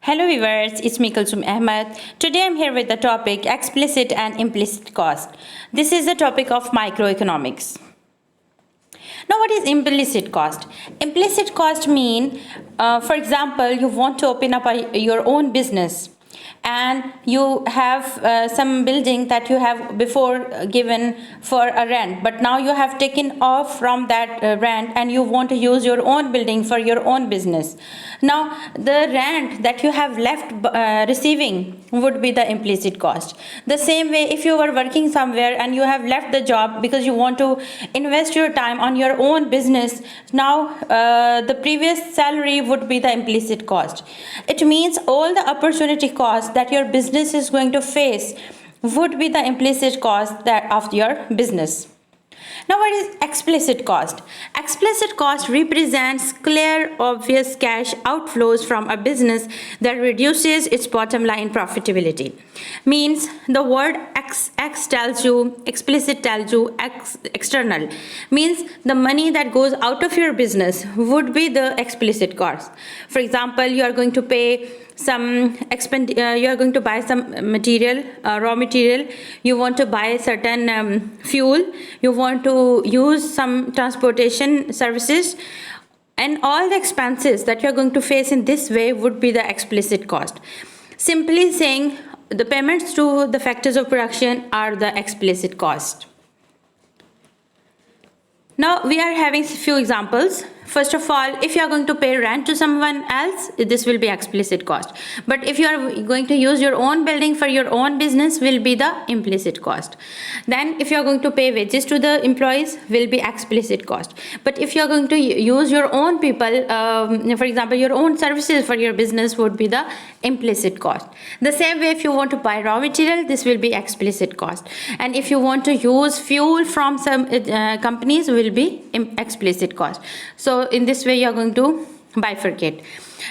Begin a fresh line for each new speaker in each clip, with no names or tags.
Hello viewers, it's me Kulsum Ahmed. Today I'm here with the topic explicit and implicit cost. This is the topic of microeconomics. Now what is implicit cost? Implicit cost mean, for example, you want to open up your own business and you have some building that you have before given for a rent, but now you have taken off from that rent and you want to use your own building for your own business. Now the rent that you have left receiving would be the implicit cost. The same way, if you were working somewhere and you have left the job because you want to invest your time on your own business, now the previous salary would be the implicit cost. It means all the opportunity cost that your business is going to face would be the implicit cost of your business. Now what is explicit cost? Explicit cost represents clear, obvious cash outflows from a business that reduces its bottom line profitability. Means the word X tells you, explicit tells you external. Means the money that goes out of your business would be the explicit cost. For example, you are going to pay you are going to buy some material, raw material, you want to buy certain fuel, you want to use some transportation services, and all the expenses that you are going to face in this way would be the explicit cost. Simply saying, the payments to the factors of production are the explicit cost. Now we are having a few examples. First of all, if you are going to pay rent to someone else, this will be explicit cost. But if you are going to use your own building for your own business, will be the implicit cost. Then if you are going to pay wages to the employees, will be explicit cost. But if you are going to use your own people, for example, your own services for your business, would be the implicit cost. The same way, if you want to buy raw material, this will be explicit cost. And if you want to use fuel from some companies, will be explicit cost. So in this way you are going to bifurcate.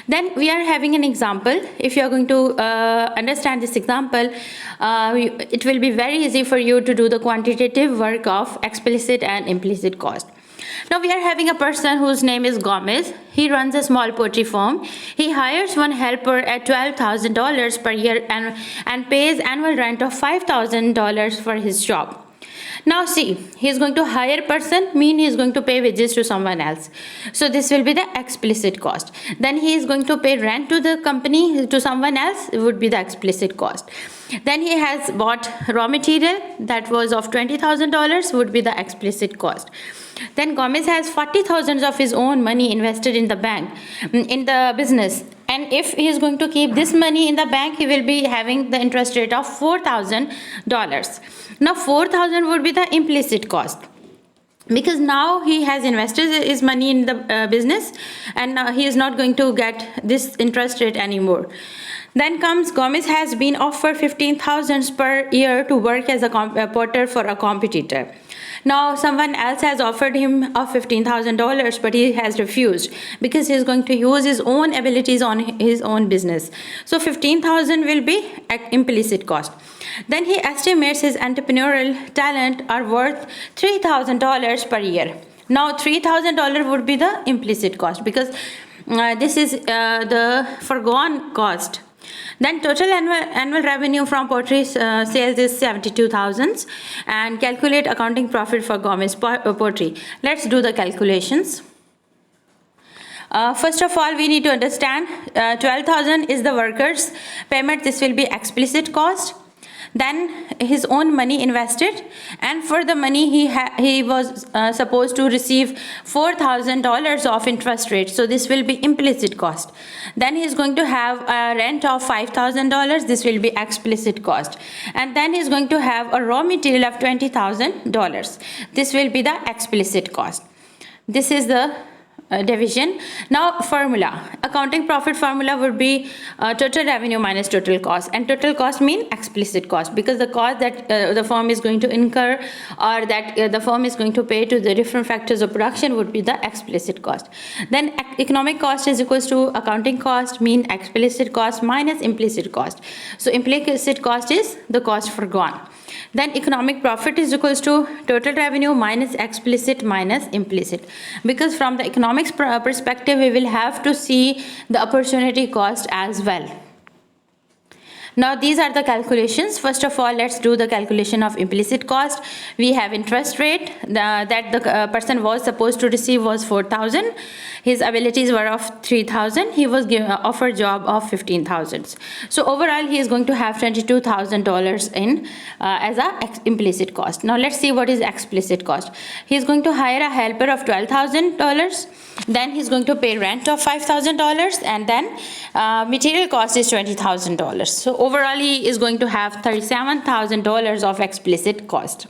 Then we are having an example. If you are going to understand this example, it will be very easy for you to do the quantitative work of explicit and implicit cost. Now we are having a person whose name is Gomez. He runs a small poultry farm. He hires one helper at $12,000 per year and pays annual rent of $5,000 for his shop. Now see, he is going to hire person, mean he is going to pay wages to someone else. So this will be the explicit cost. Then he is going to pay rent to the company, to someone else, it would be the explicit cost. Then he has bought raw material that was of $20,000, would be the explicit cost. Then Gomez has $40,000 of his own money invested in the bank, in the business. And if he is going to keep this money in the bank, he will be having the interest rate of $4,000. Now $4,000 would be the implicit cost, because now he has invested his money in the business and he is not going to get this interest rate anymore. Then comes Gomez has been offered $15,000 per year to work as a porter for a competitor. Now someone else has offered him $15,000, but he has refused because he is going to use his own abilities on his own business. So $15,000 will be implicit cost. Then he estimates his entrepreneurial talent are worth $3,000 per year. Now $3,000 would be the implicit cost, because this is the foregone cost. Then total annual revenue from poultry sales is 72,000, and calculate accounting profit for Gomez poultry. Let's do the calculations. First of all, we need to understand 12,000 is the workers' payment. This will be explicit cost. Then his own money invested, and for the money he was supposed to receive $4,000 of interest rate, so this will be implicit cost. Then he is going to have a rent of $5,000, this will be explicit cost. And then he is going to have a raw material of $20,000, this will be the explicit cost. This is the division. Now formula, accounting profit formula would be total revenue minus total cost, and total cost mean explicit cost, because the cost that the firm is going to incur, or that the firm is going to pay to the different factors of production, would be the explicit cost. Then economic cost is equals to accounting cost, mean explicit cost minus implicit cost. So implicit cost is the cost foregone. Then economic profit is equals to total revenue minus explicit minus implicit, because from the economics perspective we will have to see the opportunity cost as well. Now these are the calculations. First of all, let's do the calculation of implicit cost. We have interest rate that the person was supposed to receive was 4,000. His abilities were of 3,000. He was given offered job of 15,000. So overall, he is going to have $22,000 in as a implicit cost. Now let's see what is explicit cost. He is going to hire a helper of $12,000. Then he's going to pay rent of $5,000, and then material cost is $20,000. So overall, he is going to have $37,000 of explicit cost.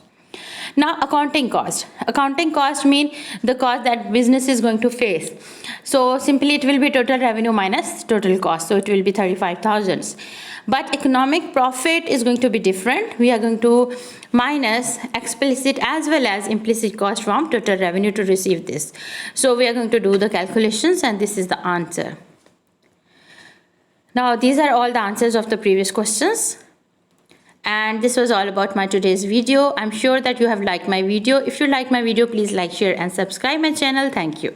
Now, accounting cost. Accounting cost mean the cost that business is going to face. So simply it will be total revenue minus total cost. So it will be 35,000. But economic profit is going to be different. We are going to minus explicit as well as implicit cost from total revenue to receive this. So we are going to do the calculations, and this is the answer. Now these are all the answers of the previous questions. And this was all about my today's video. I'm sure that you have liked my video. If you like my video, please like, share and subscribe my channel. Thank you.